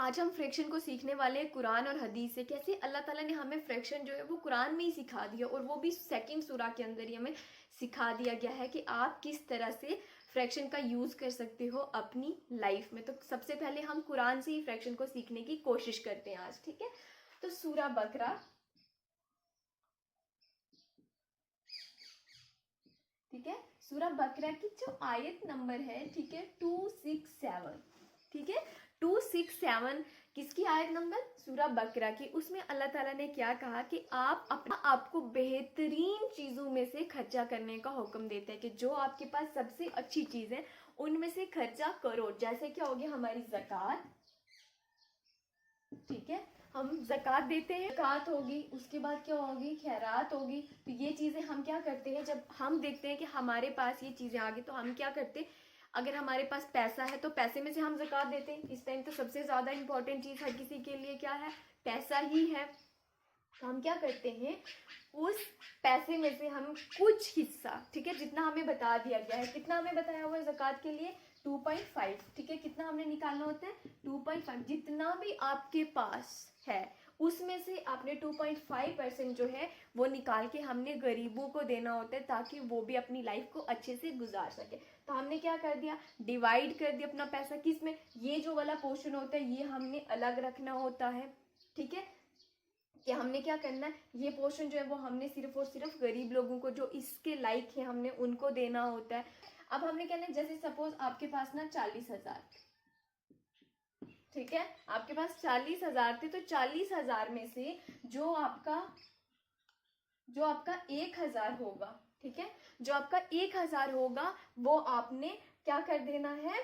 आज हम फ्रैक्शन को सीखने वाले हैं कुरान और हदीस से। कैसे अल्लाह ताला ने हमें फ्रैक्शन जो है वो कुरान में ही सिखा दिया, और वो भी सेकंड सूरा के अंदर ही हमें सिखा दिया गया है कि आप किस तरह से फ्रैक्शन का यूज कर सकते हो अपनी लाइफ में। तो सबसे पहले हम कुरान से ही फ्रैक्शन को सीखने की कोशिश करते हैं आज, ठीक है। तो सूरा बकरा, ठीक है, सूरा बकरा की जो आयत नंबर है, ठीक है, 267, ठीक है, 267 किसकी आयत नंबर? सूरा बकरा की। उसमें अल्लाह ताला ने क्या कहा कि आप अपना आपको बेहतरीन चीजों में से खर्चा करने का हुक्म देते हैं, कि जो आपके पास सबसे अच्छी चीज है उनमें से खर्चा करो। जैसे क्या होगी हमारी ज़कात, ठीक है, हम ज़कात देते हैं, ज़कात होगी, उसके बाद क्या होगी, खैरात होगी। तो ये चीजें हम क्या करते हैं, जब हम देखते हैं कि हमारे पास ये चीजें आ गई तो हम क्या करते हैं, अगर हमारे पास पैसा है तो पैसे में से हम ज़कात देते हैं। इस टाइम तो सबसे ज्यादा इंपॉर्टेंट चीज हर किसी के लिए क्या है, पैसा ही है। तो हम क्या करते हैं, उस पैसे में से हम कुछ हिस्सा, ठीक है, जितना हमें बता दिया गया है, कितना हमें बताया हुआ है ज़कात के लिए, 2.5, ठीक है, कितना हमने निकालना होता है, 2.5। जितना भी आपके पास है उसमें से आपने 2.5% जो है वो निकाल के हमने गरीबों को देना होता है, ताकि वो भी अपनी लाइफ को अच्छे से गुजार सके। तो हमने क्या कर दिया, डिवाइड कर दिया अपना पैसा किस में, ये जो वाला पोर्शन होता है ये हमने अलग रखना होता है, ठीक है, कि हमने क्या करना है, ये पोर्शन जो है वो हमने सिर्फ और सिर्फ गरीब लोगों को जो इसके लायक है हमने उनको देना होता है। अब हमने कहना है, जैसे सपोज आपके पास ना 40,000, ठीक है, आपके पास 40,000 थे, तो 40,000 में से जो आपका 1,000 होगा, ठीक है, जो आपका 1,000 होगा वो आपने क्या कर देना है,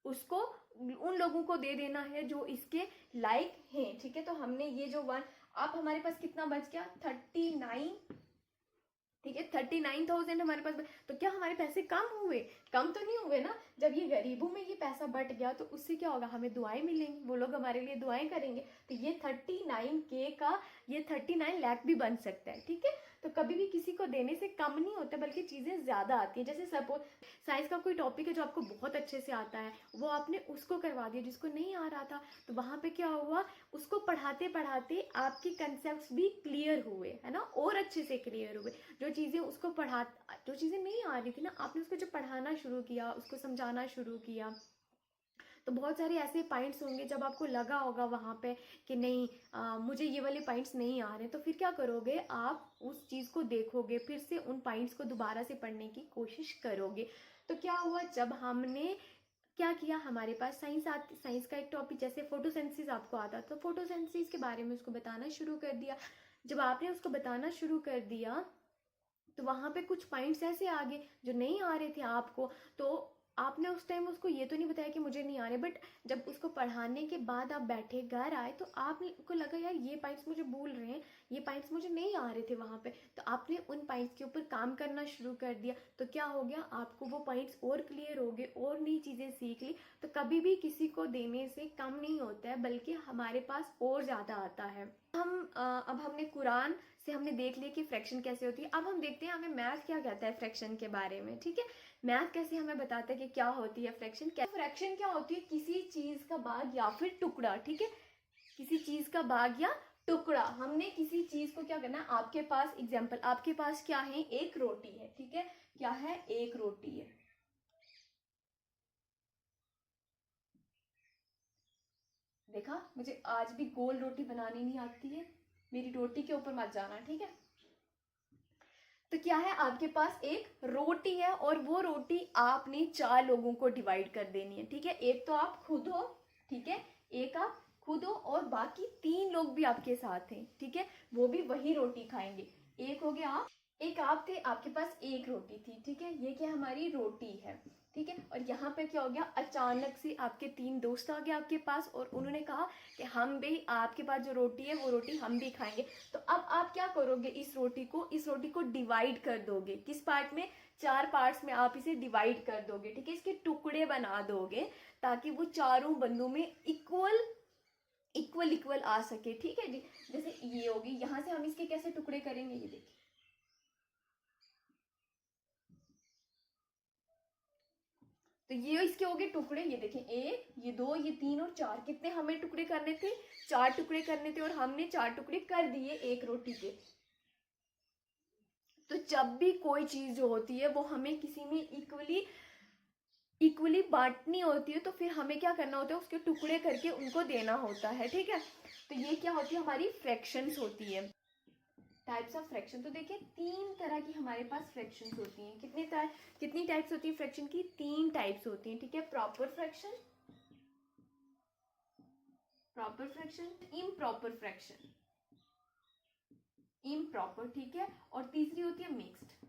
उसको उन लोगों को दे देना है जो इसके लायक हैं, ठीक है। तो हमने ये जो वन, अब हमारे पास कितना बच गया, 39, ठीक है, 39,000 हमारे पास तो क्या हमारे पैसे कम हुए? कम तो नहीं हुए ना। जब ये गरीबों में ये पैसा बट गया तो उससे क्या होगा, हमें दुआएं मिलेंगी, वो लोग हमारे लिए दुआएं करेंगे। तो ये 39K का ये 39 लाख भी बन सकता है, ठीक है। तो कभी भी किसी को देने से कम नहीं होता, बल्कि चीजें ज्यादा आती है। जैसे सपोज साइंस का कोई टॉपिक है जो आपको बहुत अच्छे से आता है, वो आपने उसको करवा दिया जिसको नहीं आ रहा था, तो वहां पे क्या हुआ, उसको पढ़ाते पढ़ाते आपके कंसेप्ट भी क्लियर हुए, है ना, और अच्छे से क्लियर हुए। जो चीज़ें उसको जो चीज़ें नहीं आ रही थी ना, आपने उसको जब पढ़ाना शुरू किया, उसको समझाना शुरू किया, तो बहुत सारे ऐसे पॉइंट्स होंगे जब आपको लगा होगा वहाँ पे कि नहीं, मुझे ये वाले पॉइंट्स नहीं आ रहे, तो फिर क्या करोगे, आप उस चीज़ को देखोगे, फिर से उन पॉइंट्स को दोबारा से पढ़ने की कोशिश करोगे। तो क्या हुआ, जब हमने क्या किया, हमारे पास साइंस का एक टॉपिक जैसे फोटोसिंथेसिस आपको आता, तो फोटोसिंथेसिस के बारे में उसको बताना शुरू कर दिया। जब आपने उसको बताना शुरू कर दिया तो वहां पे कुछ पॉइंट्स ऐसे आ गए जो नहीं आ रहे थे आपको, तो आपने उस टाइम उसको ये तो नहीं बताया कि मुझे नहीं आ रहे, बट जब उसको पढ़ाने के बाद आप बैठे घर आए तो आपको लगा यार ये पॉइंट्स मुझे भूल रहे हैं, ये पॉइंट्स मुझे नहीं आ रहे थे वहां पे, तो आपने उन पॉइंट्स के ऊपर काम करना शुरू कर दिया। तो क्या हो गया, आपको वो पॉइंट्स और क्लियर हो गए और नई चीजें सीख ली। तो कभी भी किसी को देने से कम नहीं होता है, बल्कि हमारे पास और ज्यादा आता है। अब हमने कुरान से हमने देख लिया कि फ्रैक्शन कैसे होती है। अब हम देखते हैं हमें मैथ क्या कहता है फ्रैक्शन के बारे में, ठीक है। मैथ कैसे हमें बताता है कि क्या होती है फ्रैक्शन। फ्रैक्शन क्या होती है, किसी चीज का भाग या फिर टुकड़ा, ठीक है, किसी चीज का भाग या टुकड़ा। हमने किसी चीज को क्या करना है, आपके पास एग्जाम्पल, आपके पास क्या है, एक रोटी है, ठीक है, क्या है, एक रोटी है। देखा, मुझे आज भी गोल रोटी बनानी नहीं आती है, मेरी रोटी के ऊपर मत जाना, ठीक है। तो क्या है, आपके पास एक रोटी है और वो रोटी आपने 4 लोगों को डिवाइड कर देनी है, ठीक है। एक तो आप खुद हो, ठीक है, एक आप खुद हो और बाकी 3 लोग भी आपके साथ हैं, ठीक है, वो भी वही रोटी खाएंगे। एक हो गया आप, एक आप थे, आपके पास एक रोटी थी, ठीक है, ये क्या हमारी रोटी है, ठीक है। और यहाँ पे क्या हो गया, अचानक से आपके 3 दोस्त आ गए आपके पास और उन्होंने कहा कि हम भी आपके पास जो रोटी है वो रोटी हम भी खाएंगे। तो अब आप क्या करोगे, इस रोटी को डिवाइड कर दोगे, किस पार्ट में, 4 पार्ट्स में आप इसे डिवाइड कर दोगे, ठीक है, इसके टुकड़े बना दोगे ताकि वो चारों बंदों में इक्वल इक्वल इक्वल आ सके, ठीक है जी। जैसे ये होगी, यहां से हम इसके कैसे टुकड़े करेंगे, ये देखिए, तो ये इसके हो गए टुकड़े, ये देखें 1, ये 2, ये 3 और 4। कितने हमें टुकड़े करने थे? 4 टुकड़े करने थे और हमने 4 टुकड़े कर दिए एक रोटी के। तो जब भी कोई चीज जो होती है वो हमें किसी में इक्वली बांटनी होती है, तो फिर हमें क्या करना होता है, उसके टुकड़े करके उनको देना होता है, ठीक है। तो ये क्या होती है, हमारी फ्रैक्शंस होती है। टाइप्स ऑफ फ्रैक्शन, तो देखिए 3 तरह की हमारे पास फ्रैक्शंस होती हैं। कितनी टाइप्स होती है फ्रैक्शन की? 3 टाइप्स होती हैं, ठीक है। Proper fraction, improper fraction, improper, ठीक है। और तीसरी होती है मिक्स्ड।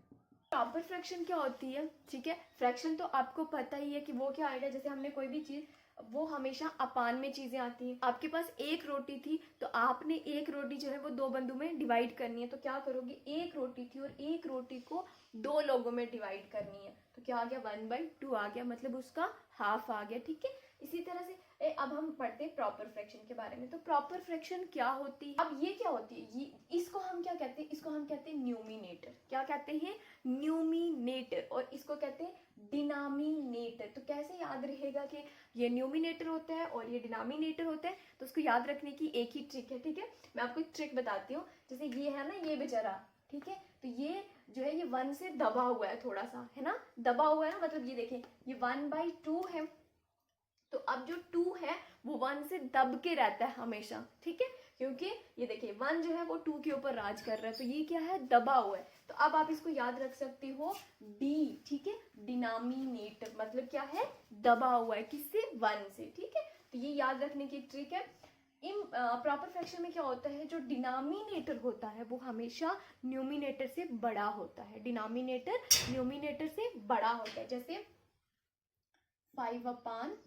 प्रॉपर फ्रैक्शन क्या होती है, ठीक है। फ्रैक्शन तो आपको पता ही है कि वो क्या आएगा, जैसे हमने कोई भी चीज, वो हमेशा अपान में चीजें आती हैं। आपके पास एक रोटी थी तो आपने एक रोटी जो है वो 2 बंदों में डिवाइड करनी है, तो क्या करोगे, एक रोटी थी और एक रोटी को 2 लोगों में डिवाइड करनी है, तो क्या आ गया, 1/2 आ गया, मतलब उसका हाफ आ गया, ठीक है। इसी तरह से अब हम पढ़ते हैं प्रॉपर फ्रैक्शन के बारे में। तो प्रॉपर फ्रैक्शन क्या होती है, अब ये क्या होती है, ये इसको हम क्या कहते हैं, इसको हम कहते हैं न्यूमिनेटर। क्या कहते हैं? न्यूमिनेटर। और इसको कहते हैं डिनोमिनेटर। तो कैसे याद रहेगा कि ये न्यूमिनेटर होता है और ये डिनोमिनेटर होता है, तो उसको याद रखने की एक ही ट्रिक है, ठीक है। मैं आपको एक ट्रिक बताती हूँ। जैसे ये है ना, ये बेचारा, ठीक है, तो ये जो है ये 1 से दबा हुआ है, थोड़ा सा है ना, दबा हुआ है ना, मतलब ये देखें ये 1/2 है, तो अब जो 2 है वो 1 से दब के रहता है हमेशा, ठीक है, क्योंकि ये देखिए 1 जो है वो 2 के ऊपर राज कर रहा है, तो ये क्या है, दबा हुआ है। तो अब आप इसको याद रख सकते हो डी, ठीक है, डिनोमिनेटर, मतलब क्या है, दबा हुआ है, किससे, 1 से, ठीक है। तो ये याद रखने की ट्रिक है। इन प्रॉपर फ्रैक्शन में क्या होता है, जो डिनोमिनेटर होता है वो हमेशा न्यूमिनेटर से बड़ा होता है। डिनोमिनेटर न्यूमिनेटर से बड़ा होता है। जैसे 5/10,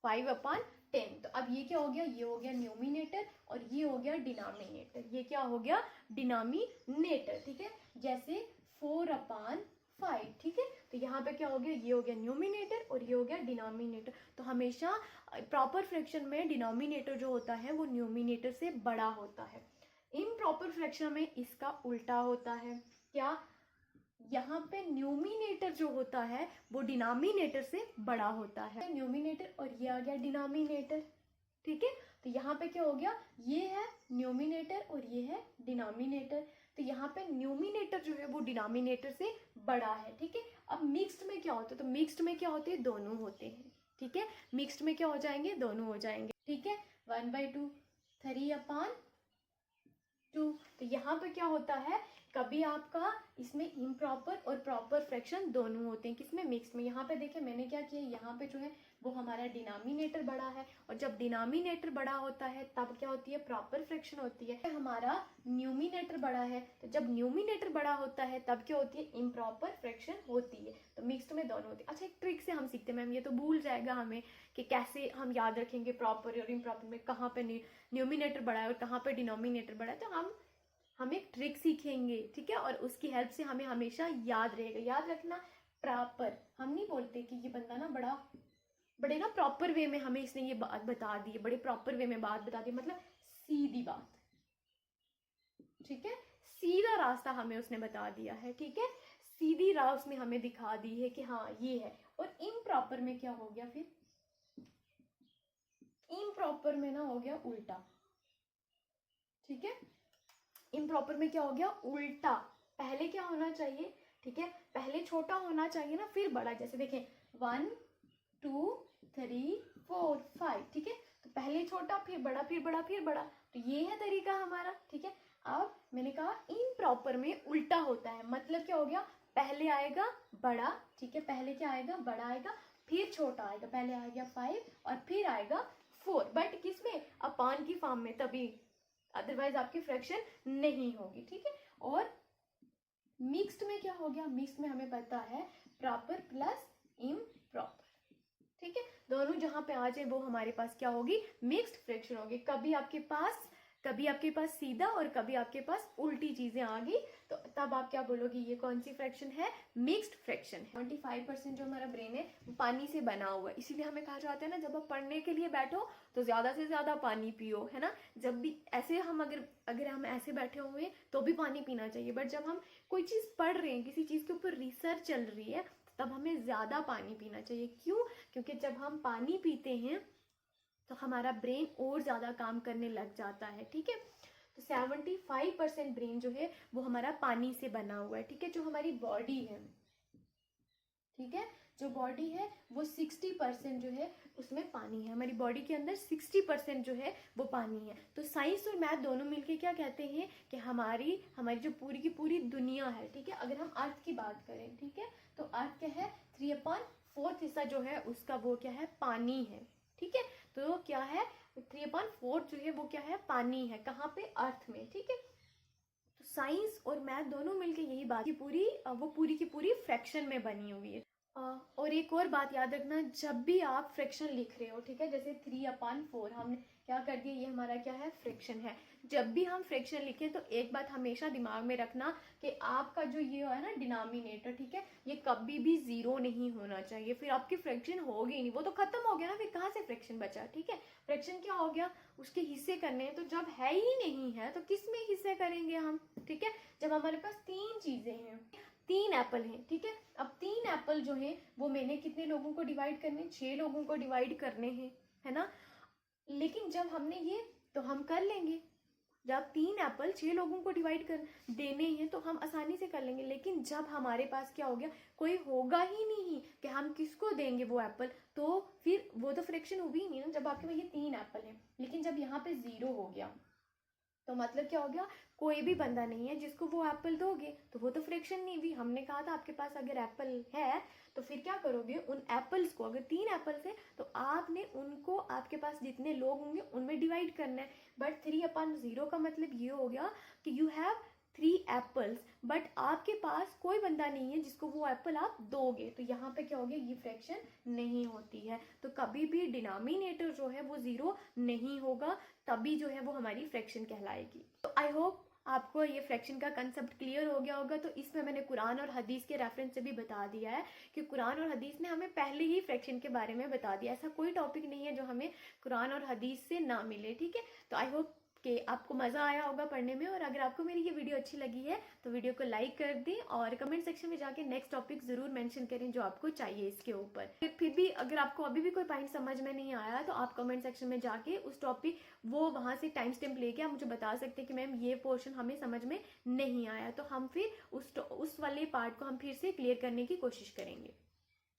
5/10। तो अब ये क्या हो गया, ये हो गया न्यूमिनेटर और ये हो गया डिनोमिनेटर। ये क्या हो गया, डिनोमिनेटर, ठीक है। जैसे 4/5, ठीक है। तो यहाँ पे क्या हो गया, ये हो गया न्यूमिनेटर और ये हो गया डिनोमिनेटर। तो हमेशा प्रॉपर फ्रैक्शन में डिनोमिनेटर जो होता है वो न्यूमिनेटर से बड़ा होता है। इम्प्रॉपर फ्रैक्शन में इसका उल्टा होता है। क्या, यहाँ पे न्यूमिनेटर जो होता है वो डिनोमिनेटर से बड़ा होता है। न्यूमिनेटर और ये आ गया डिनोमिनेटर, ठीक है। तो यहाँ पे क्या हो गया, ये है न्यूमिनेटर और ये है डिनोमिनेटर। तो यहाँ पे न्यूमिनेटर जो है वो डिनोमिनेटर से बड़ा है, ठीक है। अब मिक्स्ड में क्या होता है, तो मिक्स्ड में क्या होते हैं, दोनों होते हैं, ठीक है। मिक्स्ड में क्या हो जाएंगे, दोनों हो जाएंगे, ठीक है। 1/2, 3/2। तो यहाँ पे क्या होता है, कभी आपका इसमें इम्प्रॉपर और प्रॉपर फ्रैक्शन दोनों होते हैं, किसमें, मिक्स में। यहाँ पे देखिए मैंने क्या किया, यहाँ पे जो है वो हमारा डिनोमिनेटर बड़ा है, और जब डिनोमिनेटर बड़ा होता है तब क्या होती है, प्रॉपर फ्रैक्शन होती है। हमारा न्यूमिनेटर बड़ा है, तो जब न्यूमिनेटर बड़ा होता है तब क्या होती है, इम्प्रॉपर फ्रैक्शन होती है। तो मिक्स्ड में दोनों होती है। अच्छा, एक ट्रिक से हम सीखते हैं, मैम ये तो भूल जाएगा हमें कि कैसे हम याद रखेंगे प्रॉपर और इम्प्रॉपर में कहाँ पे न्यूमिनेटर बड़ा है और कहाँ पे डिनोमिनेटर बड़ा है। तो हम एक ट्रिक सीखेंगे, ठीक है, और उसकी हेल्प से हमें हमेशा याद रहेगा। याद रखना, प्रॉपर, हम नहीं बोलते कि ये बंदा ना बड़े ना प्रॉपर वे में हमें इसने ये बात बता दी है, बड़े प्रॉपर वे में बात बता दी, मतलब सीधी बात, ठीक है, सीधा रास्ता हमें उसने बता दिया है, ठीक है, सीधी राह उसने हमें दिखा दी है कि हाँ ये है। और इम्प्रॉपर में क्या हो गया, फिर इम्प्रॉपर में ना हो गया उल्टा, ठीक है। इम्प्रॉपर में क्या हो गया, उल्टा। पहले क्या होना चाहिए, ठीक है, पहले छोटा होना चाहिए ना, फिर बड़ा। जैसे देखें 1 2 3 4 5, ठीक है। तो पहले छोटा, फिर बड़ा, फिर बड़ा, फिर बड़ा। तो ये है तरीका हमारा, ठीक है। अब मैंने कहा इम्प्रॉपर में उल्टा होता है, मतलब क्या हो गया, पहले आएगा बड़ा, ठीक है, पहले क्या आएगा, बड़ा आएगा, फिर छोटा आएगा। पहले आएगा 5 और फिर आएगा 4, बट किसमें, अपान की फॉर्म में, तभी, अदरवाइज आपकी फ्रैक्शन नहीं होगी, ठीक है। और मिक्स्ड में क्या हो गया, मिक्स्ड में हमें पता है प्रॉपर प्लस इम्प्रॉपर, ठीक है। दोनों जहां पे आ जाए वो हमारे पास क्या होगी, मिक्स्ड फ्रैक्शन होगी। कभी आपके पास सीधा और कभी आपके पास उल्टी चीजें आ गई, तो तब आप क्या बोलोगे, ये कौन सी फ्रैक्शन है, मिक्स्ड फ्रैक्शन है। 25% जो हमारा ब्रेन है वो पानी से बना हुआ है, इसीलिए हमें कहा जाता है ना, जब आप पढ़ने के लिए बैठो तो ज्यादा से ज्यादा पानी पियो, है ना। जब भी ऐसे हम अगर हम ऐसे बैठे हुए तो भी पानी पीना चाहिए, बट जब हम कोई चीज पढ़ रहे हैं, किसी चीज के ऊपर रिसर्च चल रही है, तब हमें ज़्यादा पानी पीना चाहिए। क्यों? क्योंकि जब हम पानी पीते हैं तो हमारा ब्रेन और ज़्यादा काम करने लग जाता है, ठीक है। तो 75% ब्रेन जो है वो हमारा पानी से बना हुआ है, ठीक है। जो हमारी बॉडी है, ठीक है, जो बॉडी है वो 60% जो है उसमें पानी है। हमारी बॉडी के अंदर 60% जो है वो पानी है। तो साइंस और मैथ दोनों मिलके क्या कहते हैं कि हमारी जो पूरी की पूरी दुनिया है, ठीक है, अगर हम अर्थ की बात करें, ठीक है, तो अर्थ क्या है, 3/4 हिस्सा जो है उसका वो क्या है, पानी है, ठीक है। तो क्या है, 3/4 जो है वो क्या है, पानी है। कहाँ पे? अर्थ में, ठीक है। तो साइंस और मैथ दोनों मिलके यही बात की पूरी की पूरी फ्रैक्शन में बनी हुई है। और एक और बात याद रखना, जब भी आप फ्रैक्शन लिख रहे हो, ठीक है, जैसे 3/4 हमने क्या कर दिया, ये हमारा क्या है, फ्रैक्शन है। जब भी हम फ्रैक्शन लिखें तो एक बात हमेशा दिमाग में रखना कि आपका जो ये है ना डिनोमिनेटर, ठीक है, ये कभी भी 0 नहीं होना चाहिए, फिर आपकी फ्रैक्शन होगी नहीं, वो तो खत्म हो गया ना, फिर कहाँ से फ्रैक्शन बचा, ठीक है। फ्रैक्शन क्या हो गया, उसके हिस्से करने हैं, तो जब है ही नहीं है तो किस में हिस्से करेंगे हम, ठीक है। जब हमारे पास 3 चीजें हैं, 3 एप्पल हैं, ठीक है, अब 3 एप्पल जो हैं वो मैंने कितने लोगों को डिवाइड करने, 6 लोगों को डिवाइड करने हैं, है ना। लेकिन जब हमने ये, तो हम कर लेंगे, जब 3 एप्पल 6 लोगों को डिवाइड कर देने हैं तो हम आसानी से कर लेंगे। लेकिन जब हमारे पास क्या हो गया, कोई होगा ही नहीं कि हम किसको देंगे वो एप्पल, तो फिर वो तो फ्रैक्शन हुई ही नहीं ना। जब आपके पास ये 3 एप्पल है, लेकिन जब यहाँ पे 0 हो गया तो मतलब क्या हो गया, कोई भी बंदा नहीं है जिसको वो एप्पल दोगे, तो वो तो फ्रैक्शन नहीं हुई। हमने कहा था आपके पास अगर एप्पल है तो फिर क्या करोगे, उन एप्पल्स को, अगर 3 एप्पल्स है तो आपने उनको, आपके पास जितने लोग होंगे उनमें डिवाइड करना है। बट 3/0 का मतलब ये हो गया कि यू हैव 3 एप्पल्स, बट आपके पास कोई बंदा नहीं है जिसको वो एप्पल आप दोगे, तो यहाँ पे क्या हो गया, ये फ्रैक्शन नहीं होती है। तो कभी भी डिनोमिनेटर जो है वो 0 नहीं होगा, तभी जो है वो हमारी फ्रैक्शन कहलाएगी। तो आई होप आपको ये फ्रैक्शन का कंसेप्ट क्लियर हो गया होगा। तो इसमें मैंने कुरान और हदीस के रेफरेंस से भी बता दिया है कि कुरान और हदीस ने हमें पहले ही फ्रैक्शन के बारे में बता दिया। ऐसा कोई टॉपिक नहीं है जो हमें कुरान और हदीस से ना मिले, ठीक है। तो आई होप कि आपको मज़ा आया होगा पढ़ने में। और अगर आपको मेरी ये वीडियो अच्छी लगी है तो वीडियो को लाइक कर दें और कमेंट सेक्शन में जाके नेक्स्ट टॉपिक ज़रूर मेंशन करें जो आपको चाहिए इसके ऊपर। फिर भी अगर आपको अभी भी कोई पॉइंट समझ में नहीं आया तो आप कमेंट सेक्शन में जाके उस टॉपिक, वो वहाँ से टाइम स्टैम्प लेके आप मुझे बता सकते हैं कि मैम ये पोर्शन हमें समझ में नहीं आया, तो हम फिर उस वाले पार्ट को हम फिर से क्लियर करने की कोशिश करेंगे।